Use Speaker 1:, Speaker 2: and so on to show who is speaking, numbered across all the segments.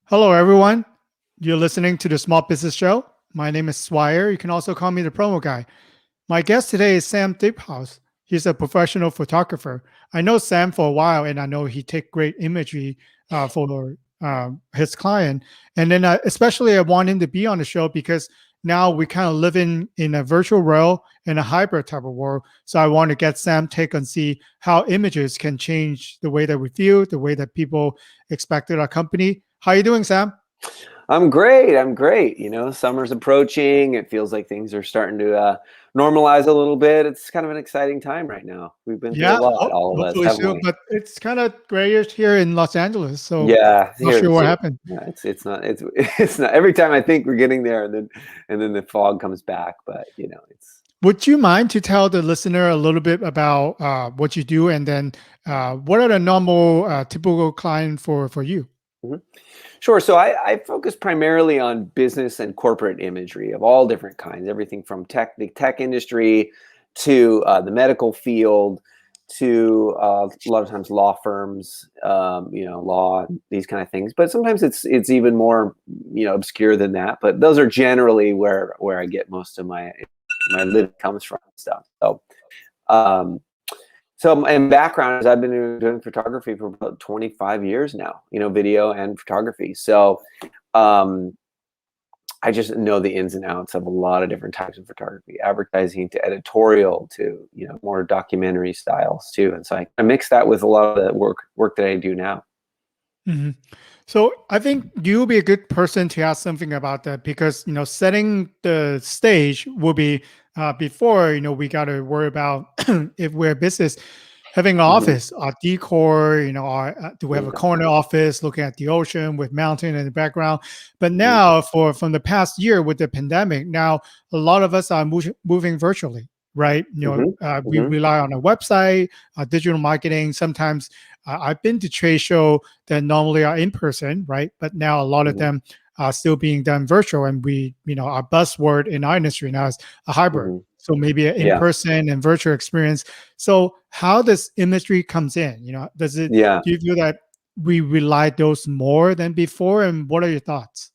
Speaker 1: Hello, everyone. You're listening to the Small Business Show. My name is Swire. You can also call me the promo guy. My guest today is Sam Diephuis. He's a professional photographer. I know Sam for a while, and I know he take great imagery for his client. And then, especially, I want him to be on the show because now we kind of live in a virtual world in a hybrid type of world. So I want to get Sam take and see how images can change the way that we feel, the way that people expected our company. How you doing, Sam?
Speaker 2: I'm great. I'm great. Summer's approaching. It feels like things are starting to normalize a little bit. It's kind of an exciting time right now. We've been through a
Speaker 1: Yeah,
Speaker 2: lot, all of us,
Speaker 1: hopefully
Speaker 2: haven't
Speaker 1: soon.
Speaker 2: we?
Speaker 1: But it's kind of grayish here in Los Angeles, so
Speaker 2: Yeah,
Speaker 1: not
Speaker 2: here
Speaker 1: sure what
Speaker 2: too.
Speaker 1: happened.
Speaker 2: Yeah, it's not it's not every time I think we're getting there, and then the fog comes back. But it's
Speaker 1: Would you mind to tell the listener a little bit about what you do, and then what are the normal typical client for you?
Speaker 2: Mhm. Sure. So I focus primarily on business and corporate imagery of all different kinds, everything from the tech industry to the medical field to a lot of times law firms, law, these kind of things. But sometimes it's even more obscure than that. But those are generally where I get most of my living comes from and stuff. Um, so my background is I've been doing photography for about 25 years now, video and photography. So um, I just know the ins and outs of a lot of different types of photography, advertising to editorial to, more documentary styles too. And so I mix that with a lot of the work that I do now.
Speaker 1: Mhm. So I think you'll be a good person to ask something about that because setting the stage will be before we got to worry about if we're a business having an
Speaker 2: Hmm.
Speaker 1: office, our decor, our, do we have a
Speaker 2: Yeah.
Speaker 1: corner office looking at the ocean with mountain in the background? But
Speaker 2: Hmm.
Speaker 1: now, from the past year with the pandemic, now a lot of us are moving virtually, right?
Speaker 2: Hmm.
Speaker 1: We
Speaker 2: Hmm.
Speaker 1: rely on a website, digital marketing. Sometimes I've been to trade show that normally are in person, right? But now a lot of
Speaker 2: Hmm.
Speaker 1: them are still being done virtual, and our buzzword in our industry now is a hybrid.
Speaker 2: Hmm.
Speaker 1: So maybe an
Speaker 2: Yeah.
Speaker 1: in-person and virtual experience. So how does imagery comes in? Does it?
Speaker 2: Yeah.
Speaker 1: Do you feel that we rely those more than before? And what are your thoughts?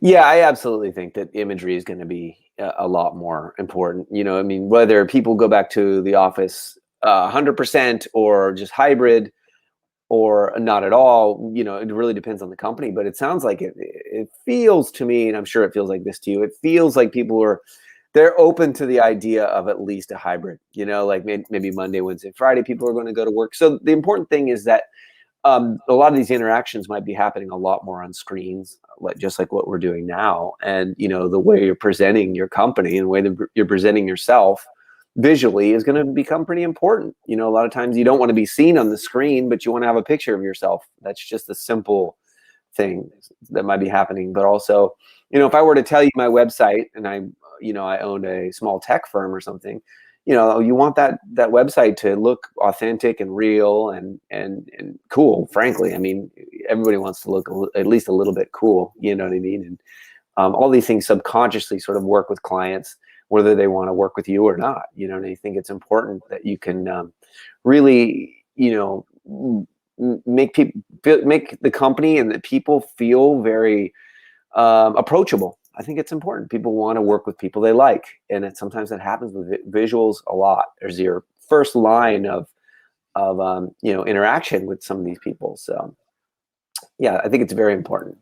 Speaker 2: Yeah, I absolutely think that imagery is going to be a lot more important. I mean, whether people go back to the office 100% or just hybrid or not at all, it really depends on the company. But it sounds like it feels to me, and I'm sure it feels like this to you, it feels like they're open to the idea of at least a hybrid, like maybe Monday, Wednesday, Friday, people are going to go to work. So the important thing is that a lot of these interactions might be happening a lot more on screens, just like what we're doing now. And the way you're presenting your company and the way that you're presenting yourself visually is going to become pretty important. A lot of times you don't want to be seen on the screen, but you want to have a picture of yourself. That's just a simple thing that might be happening. But also, if I were to tell you my website and I owned a small tech firm or something, you want that website to look authentic and real and cool. Frankly, I mean, everybody wants to look at least a little bit cool. You know what I mean? And all these things subconsciously sort of work with clients, whether they want to work with you or not. And I think it's important that you can really, make the company and the people feel very approachable. I think it's important. People want to work with people they like, and sometimes that happens with visuals a lot. There's your first line of interaction with some of these people. So yeah, I think it's very important.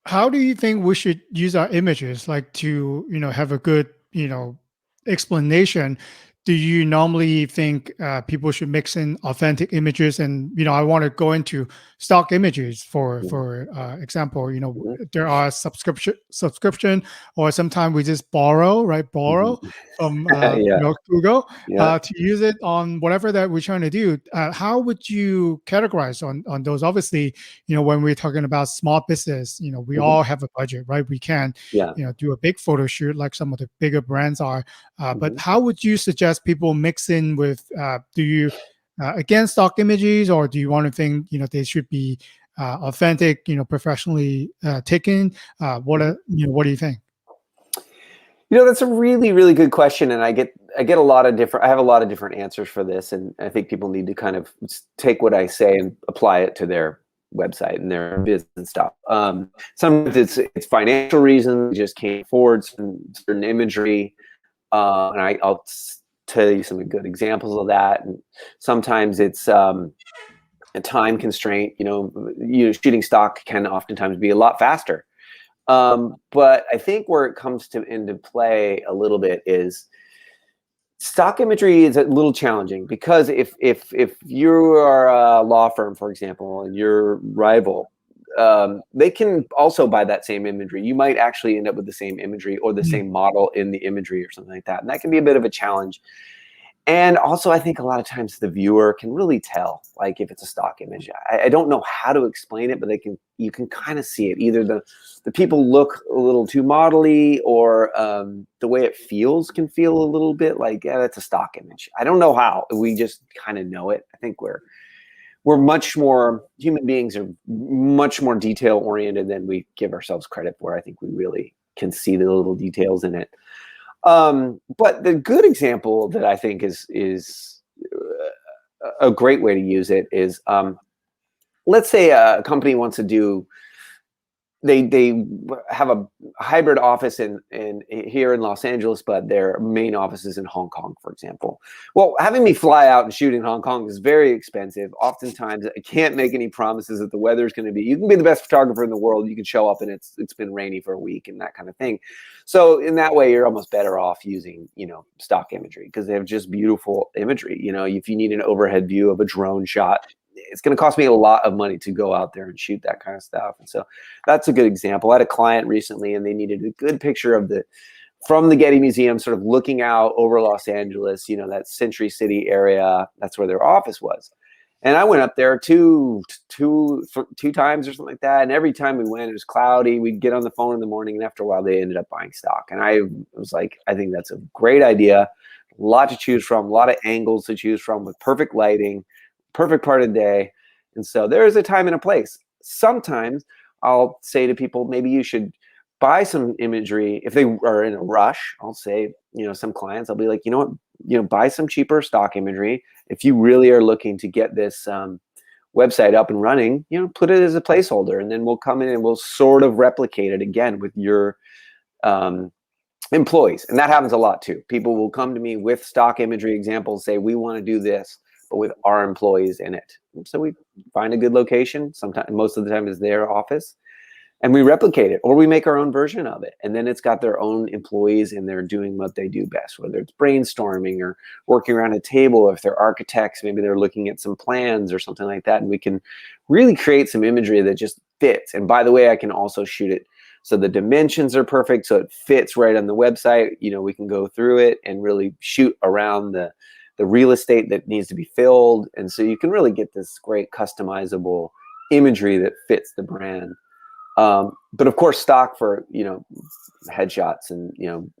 Speaker 1: How do you think we should use our images, like to have a good explanation? Do you normally think people should mix in authentic images? And I want to go into stock images
Speaker 2: Mhm.
Speaker 1: for example.
Speaker 2: Mhm.
Speaker 1: There are subscription, or sometimes we just borrow, right?
Speaker 2: Mhm.
Speaker 1: Borrow from
Speaker 2: Yeah,
Speaker 1: Google
Speaker 2: yeah.
Speaker 1: to use it on whatever that we're trying to do. How would you categorize on those? Obviously, when we're talking about small business, we
Speaker 2: Mhm.
Speaker 1: all have a budget, right? We can
Speaker 2: Yeah.
Speaker 1: do a big photo shoot like some of the bigger brands are. But
Speaker 2: Mhm.
Speaker 1: how would you suggest people mix in with? Do you again stock images, or do you want to think they should be authentic, professionally taken?
Speaker 2: Mhm.
Speaker 1: What do you think?
Speaker 2: That's a really, really good question, and I get a lot of different. I have a lot of different answers for this, and I think people need to kind of take what I say and apply it to their website and their business stuff. Sometimes it's financial reasons, you just can't afford certain imagery. And I'll tell you some good examples of that. And sometimes it's a time constraint. Shooting stock can oftentimes be a lot faster. But I think where it comes into play a little bit is stock imagery is a little challenging, because if you are a law firm, for example, and your rival, they can also buy that same imagery. You might actually end up with the same imagery or the same model in the imagery or something like that. And that can be a bit of a challenge. And also, I think a lot of times the viewer can really tell, like, if it's a stock image. I don't know how to explain it, but you can kind of see it. Either the people look a little too modelly, or the way it feels can feel a little bit like, yeah, that's a stock image. I don't know how. We just kind of know it. I think we're much more, human beings are much more detail oriented than we give ourselves credit for. I think we really can see the little details in it. But the good example that I think is a great way to use it is, let's say a company wants to do, they have a hybrid office in here in Los Angeles, but their main office is in Hong Kong, for example. Well, having me fly out and shoot in Hong Kong is very expensive. Oftentimes, I can't make any promises that the weather is going to be. You can be the best photographer in the world. You can show up and it's been rainy for a week and that kind of thing. So in that way, you're almost better off using stock imagery, because they have just beautiful imagery. If you need an overhead view of a drone shot, it's going to cost me a lot of money to go out there and shoot that kind of stuff. And so that's a good example. I had a client recently, and they needed a good picture of from the Getty Museum, sort of looking out over Los Angeles, that Century City area. That's where their office was. And I went up there two times or something like that. And every time we went, it was cloudy. We'd get on the phone in the morning, and after a while, they ended up buying stock. And I was like, I think that's a great idea. A lot to choose from, a lot of angles to choose from, with perfect lighting, perfect part of the day. And so there is a time and a place. Sometimes I'll say to people, maybe you should buy some imagery. If they are in a rush, I'll say, some clients, I'll be like, buy some cheaper stock imagery. If you really are looking to get this website up and running, put it as a placeholder, and then we'll come in and we'll sort of replicate it again with your employees. And that happens a lot too. People will come to me with stock imagery examples, say, we want to do this, but with our employees in it. And so we find a good location. Sometimes, most of the time, is their office, and we replicate it, or we make our own version of it. And then it's got their own employees, and they're doing what they do best, whether it's brainstorming or working around a table. If they're architects, maybe they're looking at some plans or something like that. And we can really create some imagery that just fits. And by the way, I can also shoot it so the dimensions are perfect, so it fits right on the website. We can go through it and really shoot around the real estate that needs to be filled. And so you can really get this great customizable imagery that fits the brand. But of course, stock for, headshots and,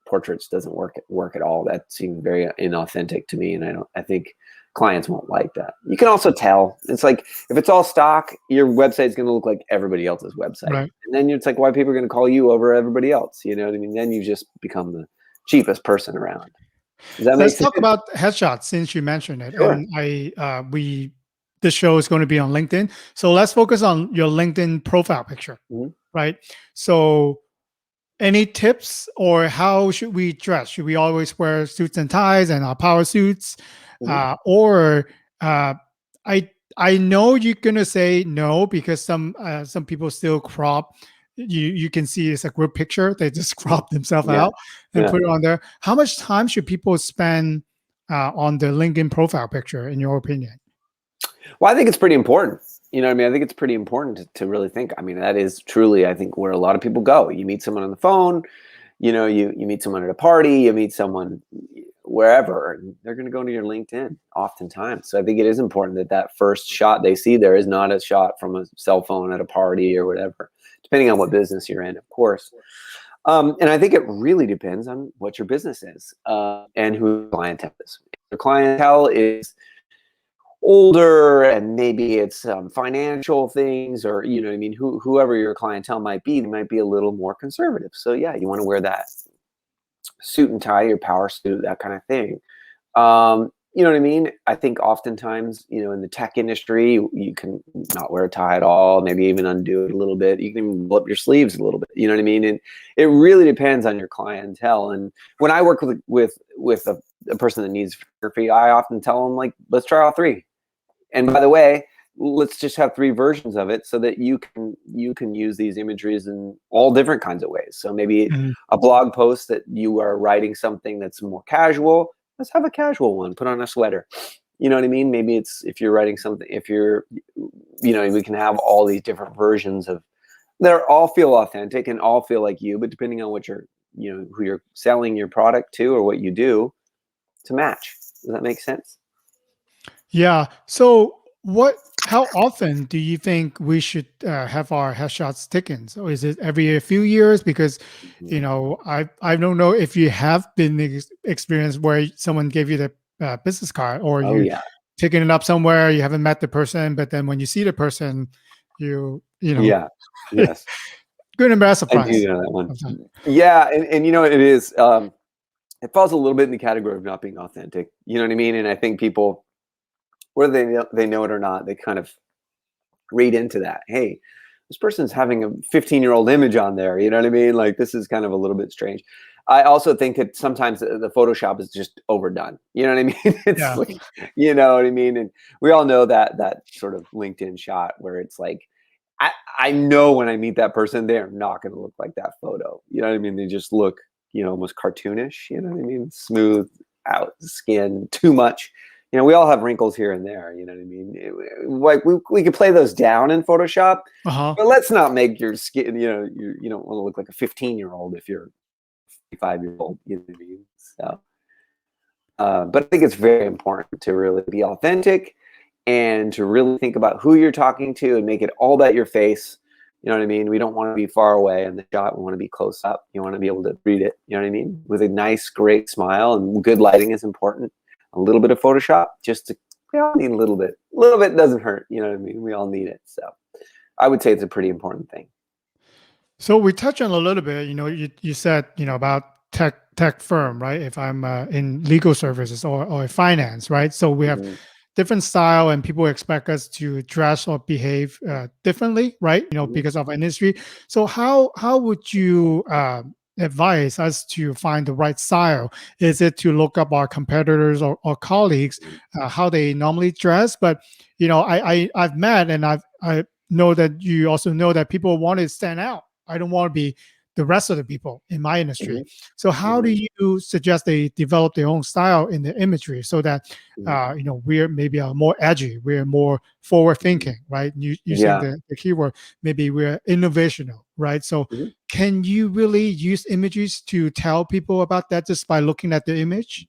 Speaker 2: portraits doesn't work at all. That seems very inauthentic to me. And I think clients won't like that. You can also tell. It's like, if it's all stock, your website is going to look like everybody else's website. Right. And then it's like, why people are going to call you over everybody else? You know what I mean? Then you just become the cheapest person around.
Speaker 1: Let's talk about headshots, since you mentioned it.
Speaker 2: Sure.
Speaker 1: And this show is going to be on LinkedIn. So let's focus on your LinkedIn profile picture, right? So any tips, or how should we dress? Should we always wear suits and ties and our power suits? Or I know you're going to say no, because some people still crop. You can see it's a group picture. They just crop themselves out and put it on there. How much time should people spend on the LinkedIn profile picture, in your opinion?
Speaker 2: Well, I think it's pretty important. I think it's pretty important to really think. That is truly, I think, where a lot of people go. You meet someone on the phone, you meet someone at a party, you meet someone wherever, and they're going to go to your LinkedIn oftentimes. So I think it is important that first shot they see there is not a shot from a cell phone at a party or whatever, depending on what business you're in, of course. And I think it really depends on what your business is and who your clientele is. If your clientele is older, and maybe it's financial things, or whoever your clientele might be, they might be a little more conservative. So yeah, you want to wear that suit and tie, your power suit, that kind of thing. You know what I mean? I think oftentimes, in the tech industry, you can not wear a tie at all, maybe even undo it a little bit. You can even roll up your sleeves a little bit. You know what I mean? And it really depends on your clientele. And when I work with a person that needs photography, I often tell them, like, let's try all three. And by the way, let's just have three versions of it so that you can use these imageries in all different kinds of ways. So maybe
Speaker 1: Mhm.
Speaker 2: a blog post that you are writing something that's more casual, let's have a casual one, put on a sweater. You know what I mean? Maybe it's, if you're writing something, if you're, we can have all these different versions of that all feel authentic and all feel like you, but depending on what you're, who you're selling your product to or what you do, to match. Does that make sense?
Speaker 1: Yeah. So how often do you think we should have our headshots taken? So is it every few years? Because,
Speaker 2: Mhm.
Speaker 1: I don't know if you have been experienced where someone gave you the business card, or
Speaker 2: Oh
Speaker 1: you
Speaker 2: yeah.
Speaker 1: taking it up somewhere, you haven't met the person, but then when you see the person, you know,
Speaker 2: Yeah. Yes.
Speaker 1: good and bad
Speaker 2: I do
Speaker 1: surprise.
Speaker 2: know that one.
Speaker 1: Sometimes.
Speaker 2: Yeah, and it is. It falls a little bit in the category of not being authentic. You know what I mean? And I think people, whether they know it or not, they kind of read into that. Hey, this person's having a 15-year-old image on there. You know what I mean? Like, this is kind of a little bit strange. I also think that sometimes the Photoshop is just overdone. You know what I mean? It's
Speaker 1: Yeah.
Speaker 2: like, you know what I mean? And we all know that sort of LinkedIn shot where it's like, I know when I meet that person, they're not going to look like that photo. You know what I mean? They just look, almost cartoonish. You know what I mean? Smooth out skin, too much. We all have wrinkles here and there. You know what I mean? Like, we could play those down in Photoshop,
Speaker 1: Uh-huh.
Speaker 2: but let's not make your skin. You don't want to look like a 15-year-old if you're 55-year-old. You know what I mean? So, but I think it's very important to really be authentic and to really think about who you're talking to and make it all about your face. You know what I mean? We don't want to be far away in the shot. We want to be close up. You want to be able to read it. You know what I mean? With a nice, great smile, and good lighting is important. A little bit of Photoshop, we all need a little bit. A little bit doesn't hurt. You know what I mean? We all need it. So I would say it's a pretty important thing.
Speaker 1: So we touched on a little bit, you said, about tech firm, right? If I'm in legal services or finance, right? So we have
Speaker 2: Hmm.
Speaker 1: different style and people expect us to dress or behave differently, right?
Speaker 2: Hmm.
Speaker 1: Because of industry. So how would you advise us to find the right style? Is it to look up our competitors or colleagues, how they normally dress? But I've met, and I know that you also know that people want to stand out. I don't want to be the rest of the people in my industry.
Speaker 2: Hmm.
Speaker 1: So how do
Speaker 2: Hmm.
Speaker 1: you suggest they develop their own style in the imagery so that
Speaker 2: Hmm.
Speaker 1: we're maybe more edgy, we're more forward
Speaker 2: Hmm.
Speaker 1: thinking, right? Using
Speaker 2: Yeah.
Speaker 1: the keyword, maybe we're innovational, right? So
Speaker 2: Mhm.
Speaker 1: can you really use images to tell people about that just by looking at the image?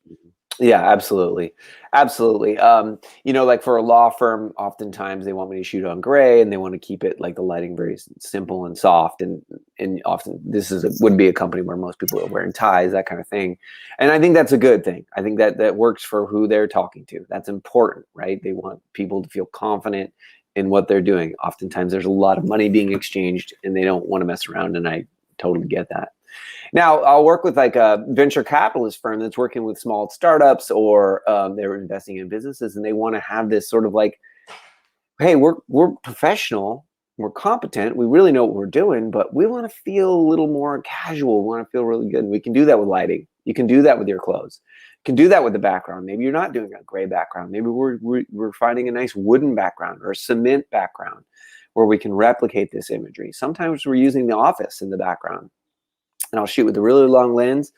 Speaker 2: Yeah, absolutely. Absolutely. Like for a law firm, oftentimes they want me to shoot on gray and they want to keep it like the lighting very simple and soft. And often would be a company where most people are wearing ties, that kind of thing. And I think that's a good thing. I think that works for who they're talking to. That's important, right? They want people to feel confident in what they're doing. Oftentimes there's a lot of money being exchanged and they don't want to mess around. And I totally get that. Now, I'll work with like a venture capitalist firm that's working with small startups, or they're investing in businesses, and they want to have this sort of like, hey, we're professional, we're competent, we really know what we're doing, but we want to feel a little more casual. We want to feel really good. And we can do that with lighting. You can do that with your clothes. You can do that with the background. Maybe you're not doing a gray background. Maybe we're finding a nice wooden background or a cement background where we can replicate this imagery. Sometimes we're using the office in the background, and I'll shoot with a really long lens,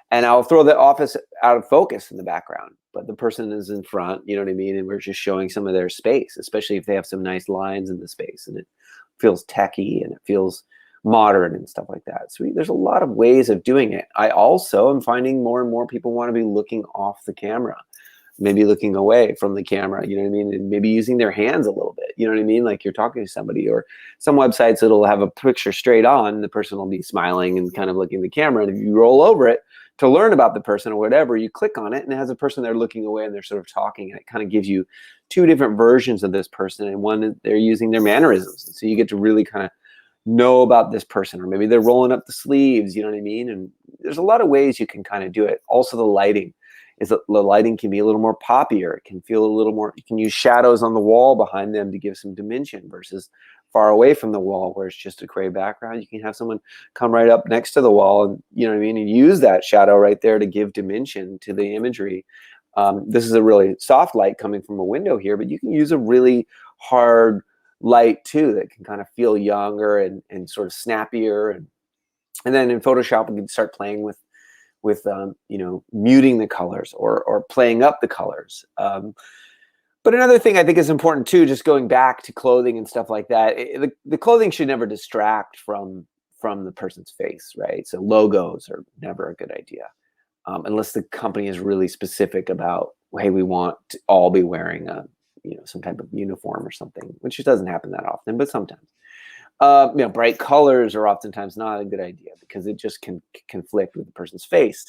Speaker 2: and I'll throw the office out of focus in the background, but the person is in front, you know what I mean? And we're just showing some of their space, especially if they have some nice lines in the space and it feels techy and it feels modern and stuff like that. So there's a lot of ways of doing it. I also am finding more and more people want to be looking off the camera, maybe looking away from the camera, you know what I mean? And maybe using their hands a little bit, you know what I mean? Like you're talking to somebody, or some websites, it'll have a picture straight on, the person will be smiling and kind of looking at the camera. And if you roll over it to learn about the person or whatever, you click on it and it has a person there looking away and they're sort of talking. And it kind of gives you two different versions of this person. And one, they're using their mannerisms. And so you get to really kind of know about this person, or maybe they're rolling up the sleeves, you know what I mean? And there's a lot of ways you can kind of do it. Also the lighting. is that the lighting can be a little more poppier. It can feel a little more, you can use shadows on the wall behind them to give some dimension versus far away from the wall where it's just a gray background. You can have someone come right up next to the wall and, you know what I mean, and use that shadow right there to give dimension to the imagery. This is a really soft light coming from a window here, but you can use a really hard light too that can kind of feel younger and sort of snappier. And then in Photoshop, we can start playing with you know, muting the colors or playing up the colors. But another thing I think is important too, just going back to clothing and stuff like that, the clothing should never distract from the person's face, right? So logos are never a good idea, unless the company is really specific about, hey, we want to all be wearing you know, some type of uniform or something, which doesn't happen that often, but sometimes. You know, bright colors are oftentimes not a good idea because it just can conflict with the person's face.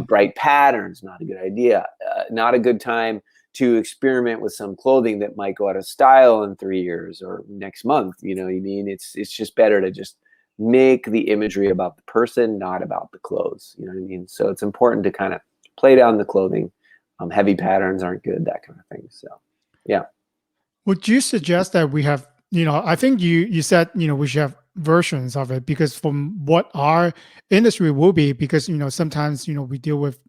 Speaker 2: Bright patterns, not a good idea. Not a good time to experiment with some clothing that might go out of style in 3 years or next month. You know what I mean? It's just better to just make the imagery about the person, not about the clothes. You know what I mean? So it's important to kind of play down the clothing. Heavy patterns aren't good, that kind of thing. So, yeah.
Speaker 1: Would you suggest that we have, you know, I think you said, you know, we should have versions of it, because from what our industry will be, because, you know, sometimes, you know, we deal with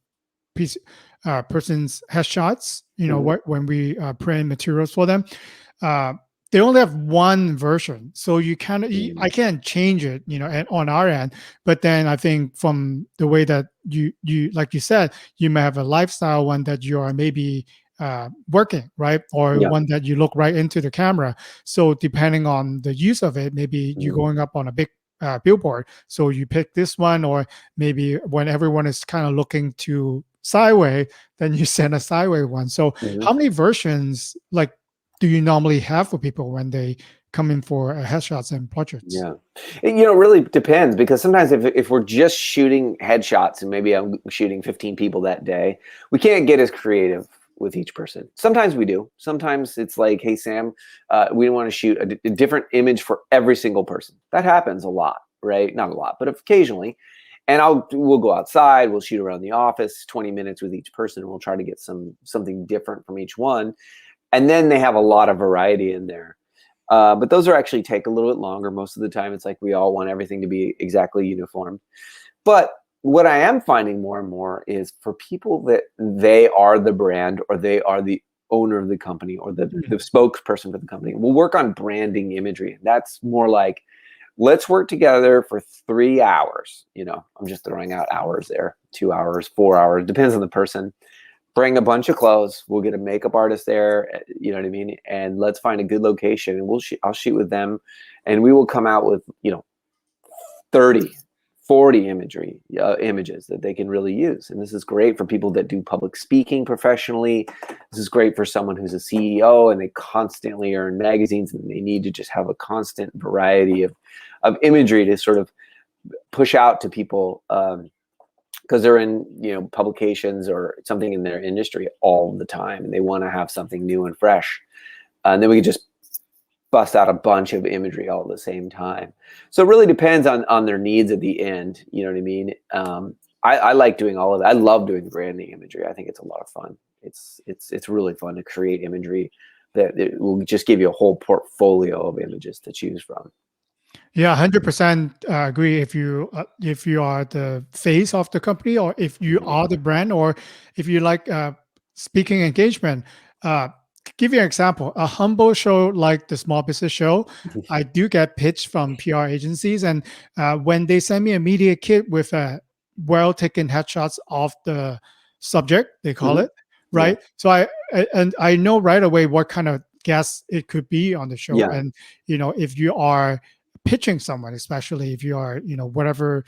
Speaker 1: person's headshots, you know, when we print materials for them, they only have one version. So you kind of, I can't change it, you know, and on our end. But then I think from the way that you like you said, you may have a lifestyle one that you are maybe working, right? Or one that you look right into the camera. So depending on the use of it, maybe you're going up on a big billboard. So you pick this one, or maybe when everyone is kind of looking to sideways, then you send a sideways one. So how many versions like do you normally have for people when they come in for headshots and portraits?
Speaker 2: Yeah, you know, it really depends, because sometimes if we're just shooting headshots and maybe I'm shooting 15 people that day, we can't get as creative with each person. Sometimes we do. Sometimes it's like, hey, Sam, we want to shoot a different image for every single person. That happens a lot, right? Not a lot, but occasionally. And we'll go outside, we'll shoot around the office, 20 minutes with each person. We'll try to get something different from each one. And then they have a lot of variety in there. But those are actually take a little bit longer. Most of the time, it's like we all want everything to be exactly uniform. But what I am finding more and more is for people that they are the brand, or they are the owner of the company, or the spokesperson for the company, we'll work on branding imagery. That's more like, let's work together for 3 hours. You know, I'm just throwing out hours there, 2 hours, 4 hours, depends on the person. Bring a bunch of clothes. We'll get a makeup artist there. You know what I mean? And let's find a good location, and I'll shoot with them, and we will come out with, you know, 30, 40 images that they can really use. And this is great for people that do public speaking professionally. This is great for someone who's a CEO and they constantly are in magazines and they need to just have a constant variety of imagery to sort of push out to people, because they're in, you know, publications or something in their industry all the time, and they want to have something new and fresh. And then we can just bust out a bunch of imagery all at the same time. So it really depends on their needs at the end. You know what I mean? I like doing all of that. I love doing branding imagery. I think it's a lot of fun. It's really fun to create imagery that it will just give you a whole portfolio of images to choose from.
Speaker 1: Yeah, 100% agree. If you are the face of the company, or if you are the brand, or if you like speaking engagement, give you an example. A humble show like the Small Business Show, I do get pitched from PR agencies, and when they send me a media kit with well-taken headshots of the subject, they call it, right? So I know right away what kind of guest it could be on the show, and you know, if you are pitching someone, especially if you are, you know, whatever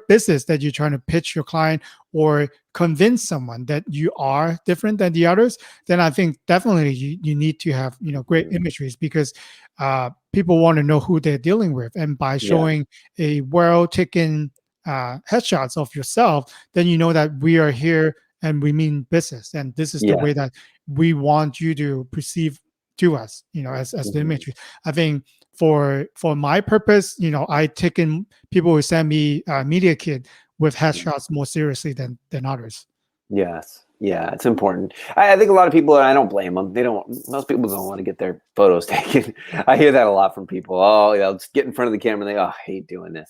Speaker 1: business that you're trying to pitch your client, or convince someone that you are different than the others, then I think definitely you need to have, you know, great imageries, because people want to know who they're dealing with. And by showing a well-taken headshots of yourself, then you know that we are here and we mean business. And this is the way that we want you to perceive to us, you know, as the imagery. I think for my purpose, you know, I take in people who send me media kit with headshots more seriously than others.
Speaker 2: Yes. Yeah, it's important. I think a lot of people, and I don't blame them. Most people don't want to get their photos taken. I hear that a lot from people. Oh, just get in front of the camera and they, oh, I hate doing this.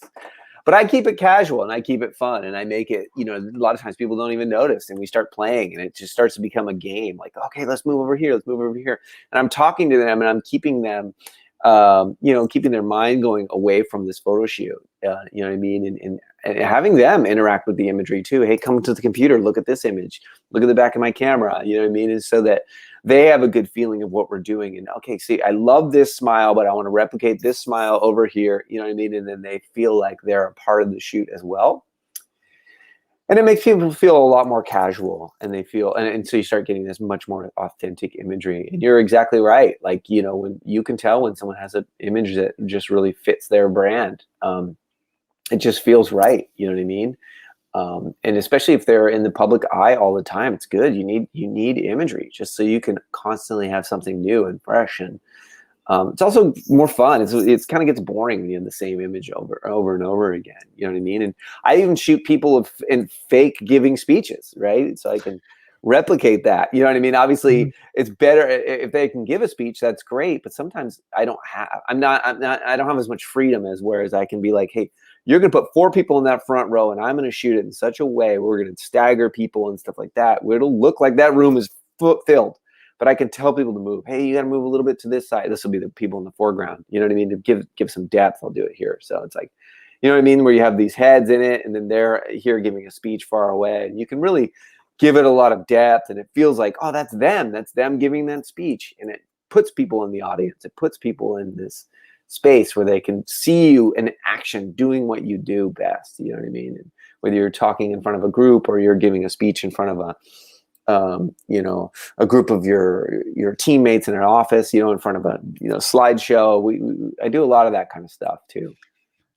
Speaker 2: But I keep it casual and I keep it fun and I make it, a lot of times people don't even notice and we start playing and it just starts to become a game. Like, okay, let's move over here. Let's move over here. And I'm talking to them and I'm keeping them, keeping their mind going away from this photo shoot. You know what I mean? And having them interact with the imagery too. Hey, come to the computer, look at this image, look at the back of my camera. You know what I mean? And so that they have a good feeling of what we're doing. And okay, see, I love this smile, but I want to replicate this smile over here. You know what I mean? And then they feel like they're a part of the shoot as well. And it makes people feel a lot more casual and they feel, and so you start getting this much more authentic imagery. And you're exactly right. Like, when you can tell when someone has an image that just really fits their brand, it just feels right. You know what I mean? And especially if they're in the public eye all the time, it's good. You need imagery just so you can constantly have something new and fresh. And it's also more fun. It's kind of gets boring when you have the same image over and over again. You know what I mean? And I even shoot people in fake giving speeches, right? So I can replicate that. You know what I mean? Obviously, it's better if they can give a speech. That's great. But sometimes I don't have as much freedom as whereas I can be like, hey, you're going to put 4 people in that front row, and I'm going to shoot it in such a way where we're going to stagger people and stuff like that, where it'll look like that room is filled. But I can tell people to move. Hey, you got to move a little bit to this side. This will be the people in the foreground. You know what I mean? To give some depth, I'll do it here. So it's like, you know what I mean? Where you have these heads in it, and then they're here giving a speech far away. And you can really give it a lot of depth, and it feels like, oh, that's them. That's them giving that speech. And it puts people in the audience. It puts people in this space where they can see you in action doing what you do best. You know what I mean? And whether you're talking in front of a group or you're giving a speech in front of a group of your teammates in an office, in front of a slideshow. I do a lot of that kind of stuff too.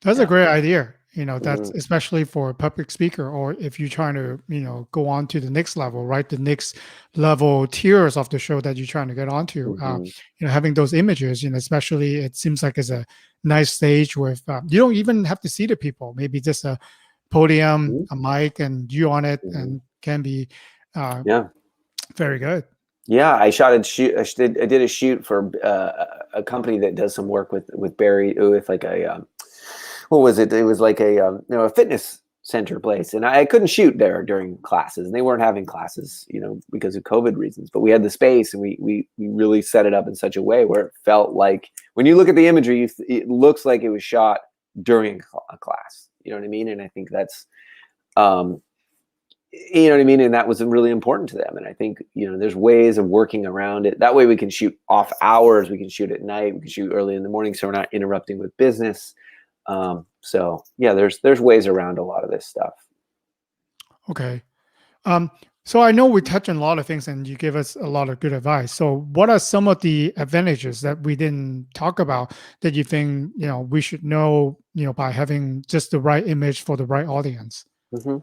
Speaker 1: That's a great idea. That's
Speaker 2: Mm-hmm.
Speaker 1: especially for a public speaker, or if you're trying to, go on to the next level, right? The next level tiers of the show that you're trying to get onto.
Speaker 2: Mm-hmm.
Speaker 1: Having those images, especially it seems like it's a nice stage with you don't even have to see the people. Maybe just a podium, a mic, and you on it, and can be
Speaker 2: Yeah.
Speaker 1: very good.
Speaker 2: Yeah, I did a shoot for a company that does some work with Barry, with like a what was it? It was like a fitness center place, and I couldn't shoot there during classes, and they weren't having classes, because of COVID reasons. But we had the space, and we really set it up in such a way where it felt like when you look at the imagery, it looks like it was shot during a class. You know what I mean? And I think that's you know what I mean? And that was really important to them. And I think, there's ways of working around it. That way we can shoot off hours. We can shoot at night. We can shoot early in the morning. So we're not interrupting with business. So yeah, there's ways around a lot of this stuff.
Speaker 1: Okay. So I know we touched on a lot of things and you give us a lot of good advice. So what are some of the advantages that we didn't talk about that you think, we should know, by having just the right image for the right audience?
Speaker 2: Mm-hmm.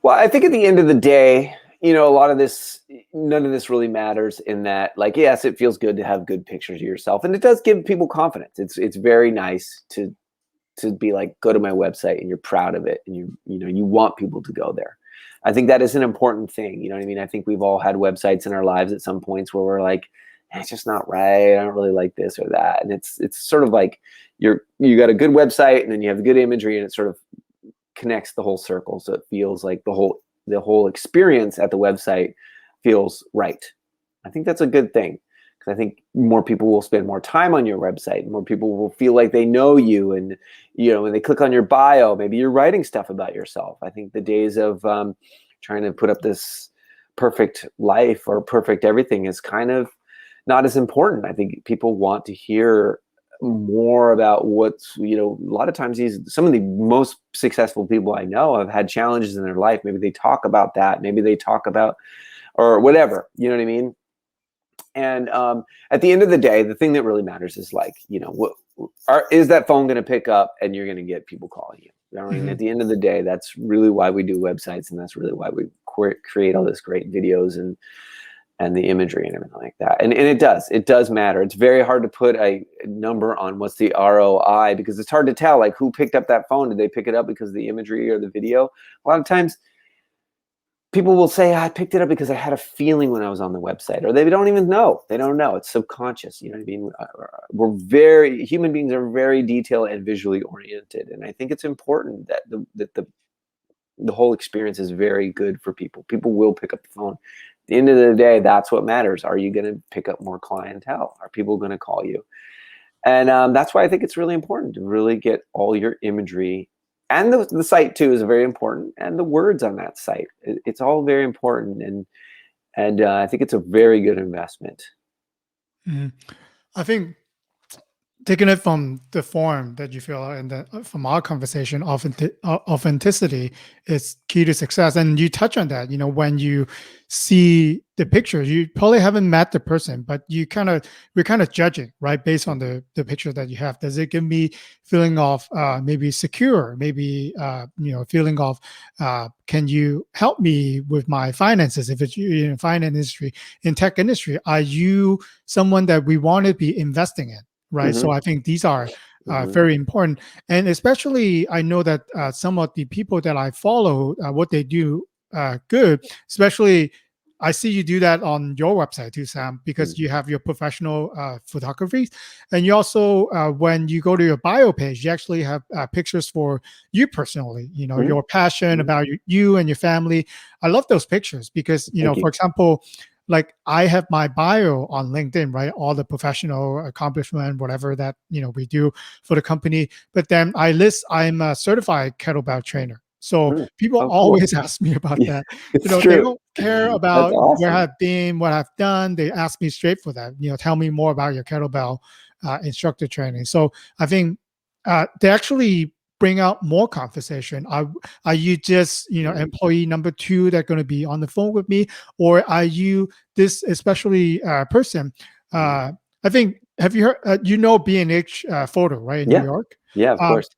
Speaker 2: Well, I think at the end of the day, a lot of this, none of this really matters in that, like, yes, it feels good to have good pictures of yourself. And it does give people confidence. It's very nice to be like, go to my website and you're proud of it. And you want people to go there. I think that is an important thing. You know what I mean? I think we've all had websites in our lives at some points where we're like, it's just not right. I don't really like this or that. And it's sort of like you got a good website and then you have the good imagery and it sort of connects the whole circle. So it feels like the whole experience at the website feels right. I think that's a good thing. I think more people will spend more time on your website. More people will feel like they know you. And, when they click on your bio, maybe you're writing stuff about yourself. I think the days of trying to put up this perfect life or perfect everything is kind of not as important. I think people want to hear more about what's, a lot of times some of the most successful people I know have had challenges in their life. Maybe they talk about that. Maybe they talk about, or whatever, you know what I mean? And at the end of the day, the thing that really matters is like, is that phone going to pick up and you're going to get people calling you? You know what I mean? At the end of the day, that's really why we do websites, and that's really why we create all this great videos and the imagery and everything like that. And it does matter. It's very hard to put a number on what's the ROI because it's hard to tell like who picked up that phone. Did they pick it up because of the imagery or the video? A lot of times people will say, I picked it up because I had a feeling when I was on the website, or they don't even know. They don't know. It's subconscious. You know what I mean? Human beings are very detail and visually oriented. And I think it's important that the whole experience is very good for people. People will pick up the phone. At the end of the day, that's what matters. Are you going to pick up more clientele? Are people going to call you? And that's why I think it's really important to really get all your imagery, and the site too is very important, and the words on that site. It's all very important, and I think it's a very good investment.
Speaker 1: Mhm. I think taking it from the form that you feel and from our conversation, authenticity is key to success. And you touch on that, when you see the pictures, you probably haven't met the person, but we're kind of judging, right? Based on the picture that you have. Does it give me feeling of maybe secure, maybe, feeling of, can you help me with my finances? If it's in finance industry, in tech industry, are you someone that we want to be investing in? Right. So I think these are very important. And especially, I know that some of the people that I follow, what they do good, especially I see you do that on your website too, Sam, because you have your professional photography. And you also, when you go to your bio page, you actually have pictures for you personally, your passion about you and your family. I love those pictures because, for example, like I have my bio on LinkedIn, right? All the professional accomplishment, whatever that, we do for the company. But then I list, I'm a certified kettlebell trainer. So people always ask me about that.
Speaker 2: It's
Speaker 1: They
Speaker 2: true.
Speaker 1: don't care
Speaker 2: That's
Speaker 1: about where
Speaker 2: awesome.
Speaker 1: I've been, what I've done. They ask me straight for that. Tell me more about your kettlebell instructor training. So I think they actually bring out more conversation. Are you just employee number 2 that's going to be on the phone with me, or are you this especially person? I think, have you heard? B&H Photo, right, in New York?
Speaker 2: Yeah, of course.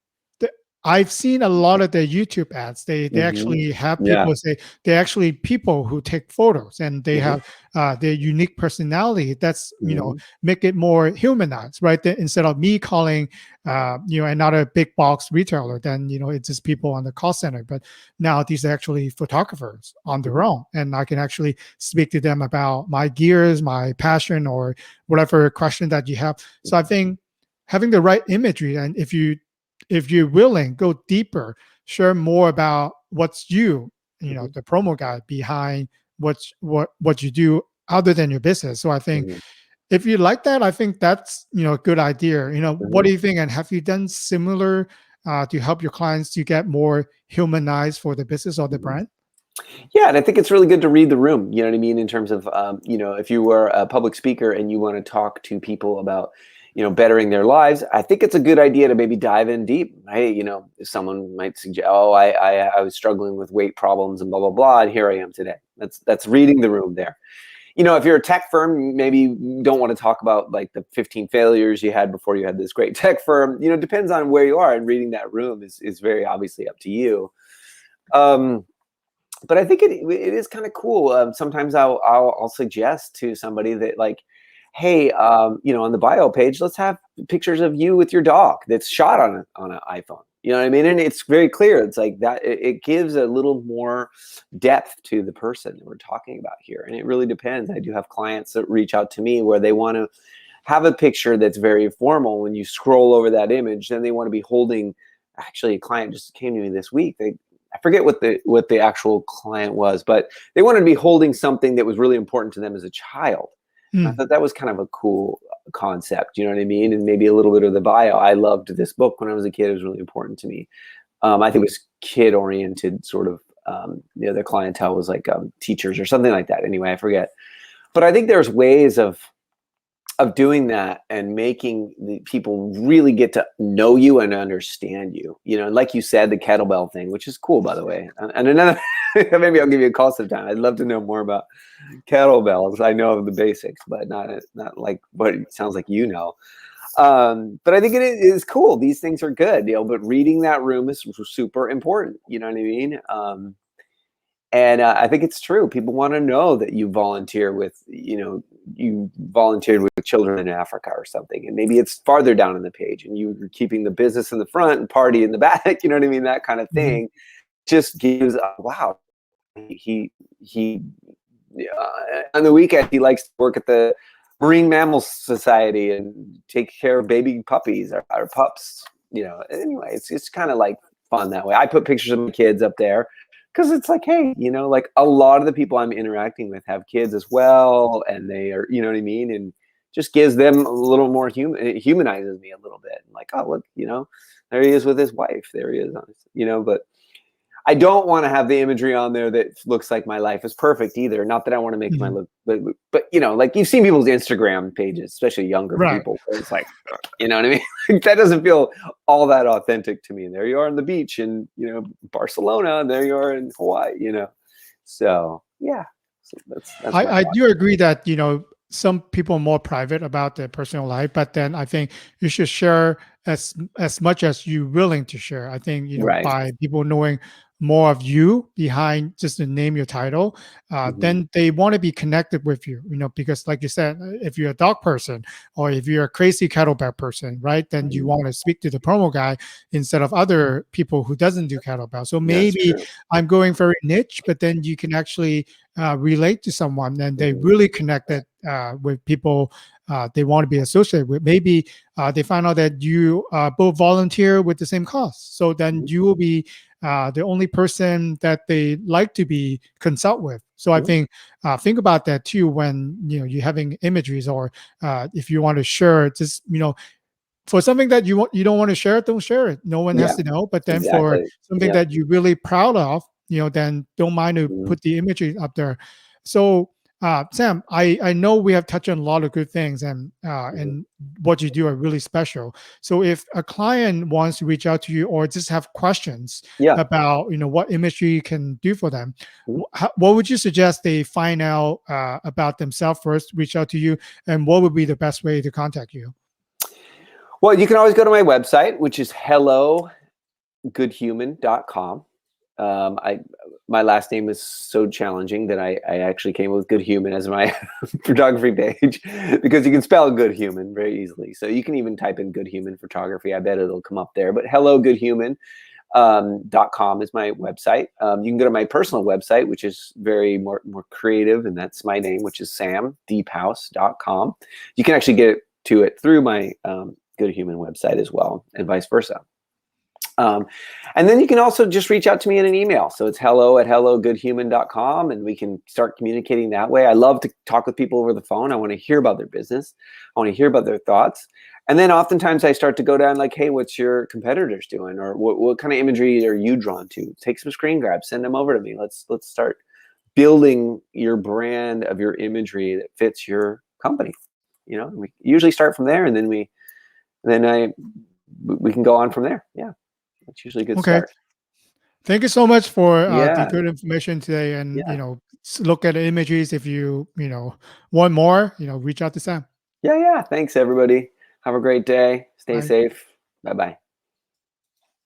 Speaker 1: I've seen a lot of their YouTube ads. They actually have people say they're actually people who take photos, and they have their unique personality. That's make it more humanized, right? Instead of me calling another big box retailer, then it's just people on the call center. But now these are actually photographers on their own, and I can actually speak to them about my gears, my passion, or whatever question that you have. So I think having the right imagery, and if you're willing, go deeper, share more about what's the promo guy behind what you do other than your business. So I think if you like that, I think that's a good idea. What do you think? And have you done similar to help your clients to get more humanized for the business or the brand?
Speaker 2: Yeah, and I think it's really good to read the room. You know what I mean? In terms of, if you were a public speaker and you want to talk to people about, bettering their lives, I think it's a good idea to maybe dive in deep. Hey, if someone might suggest, oh, I was struggling with weight problems and blah, blah, blah, and here I am today. That's reading the room there. If you're a tech firm, maybe you don't want to talk about like the 15 failures you had before you had this great tech firm. It depends on where you are, and reading that room is very obviously up to you. But I think it is kind of cool. Sometimes I'll suggest to somebody that, like, hey, on the bio page, let's have pictures of you with your dog that's shot on an iPhone. You know what I mean? And it's very clear. It's like that. It gives a little more depth to the person that we're talking about here. And it really depends. I do have clients that reach out to me where they want to have a picture that's very formal. When you scroll over that image, then they want to be holding. Actually, a client just came to me this week. I forget what the actual client was, but they wanted to be holding something that was really important to them as a child. And I thought that was kind of a cool concept, you know what I mean? And maybe a little bit of the bio. I loved this book when I was a kid. It was really important to me. I think it was kid-oriented, sort of. Their clientele was like teachers or something like that. Anyway, I forget. But I think there's ways of doing that and making the people really get to know you and understand you. And like you said, the kettlebell thing, which is cool, by the way. And another, maybe I'll give you a call sometime. I'd love to know more about kettlebells. I know of the basics, but not like what it sounds like but I think it is cool. These things are good, but reading that room is super important. You know what I mean? And I think it's true. People want to know that you volunteer with, you volunteered with children in Africa or something. And maybe it's farther down on the page and you're keeping the business in the front and party in the back. You know what I mean? That kind of thing just gives, wow, he on the weekend he likes to work at the Marine Mammal Society and take care of baby puppies or pups. Anyway, it's kind of like fun that way. I put pictures of my kids up there because it's like, hey, like a lot of the people I'm interacting with have kids as well, and they are, you know what I mean, and just gives them a little more it humanizes me a little bit. Like, oh, look, there he is with his wife. There he is, but I don't want to have the imagery on there that looks like my life is perfect either. Not that I want to make my look, but like you've seen people's Instagram pages, especially younger people. It's like, you know what I mean? That doesn't feel all that authentic to me. And there you are on the beach in, Barcelona, and there you are in Hawaii, So yeah, so that's
Speaker 1: I do agree that, some people are more private about their personal life, but then I think you should share as much as you're willing to share. I think, by people knowing more of you behind just the name, your title, then they want to be connected with you, because like you said, if you're a dog person or if you're a crazy kettlebell person, right, then you want to speak to the promo guy instead of other people who doesn't do kettlebell. So maybe I'm going very niche, but then you can actually relate to someone and they really connected with people they want to be associated with. Maybe they find out that you both volunteer with the same cause. So then you will be the only person that they like to be consult with. So I think about that too when you're having imageries, or if you want to share, just for something that you don't want to share it, don't share it. No one has to know. But then for something that you're really proud of, then don't mind to put the imagery up there. So Sam, I know we have touched on a lot of good things, and what you do are really special. So if a client wants to reach out to you or just have questions about what imagery can do for them, what would you suggest they find out about themselves first, reach out to you, and what would be the best way to contact you?
Speaker 2: Well, you can always go to my website, which is hellogoodhuman.com. My last name is so challenging that I actually came up with Good Human as my photography page, because you can spell Good Human very easily. So you can even type in Good Human photography. I bet it'll come up there. But hellogoodhuman.com is my website. You can go to my personal website, which is very more creative, and that's my name, which is samdiephuis.com. You can actually get to it through my Good Human website as well, and vice versa. And then you can also just reach out to me in an email. So it's hello@hellogoodhuman.com, and we can start communicating that way. I love to talk with people over the phone. I want to hear about their business. I want to hear about their thoughts. And then oftentimes I start to go down like, hey, what's your competitors doing? Or what kind of imagery are you drawn to? Take some screen grabs, send them over to me. Let's start building your brand of your imagery that fits your company. We usually start from there, and then we can go on from there. Yeah. It's usually a good start.
Speaker 1: Thank you so much for the good information today. And look at the images. If you want more, reach out to Sam.
Speaker 2: Yeah. Thanks, everybody. Have a great day. Stay safe. Bye-bye.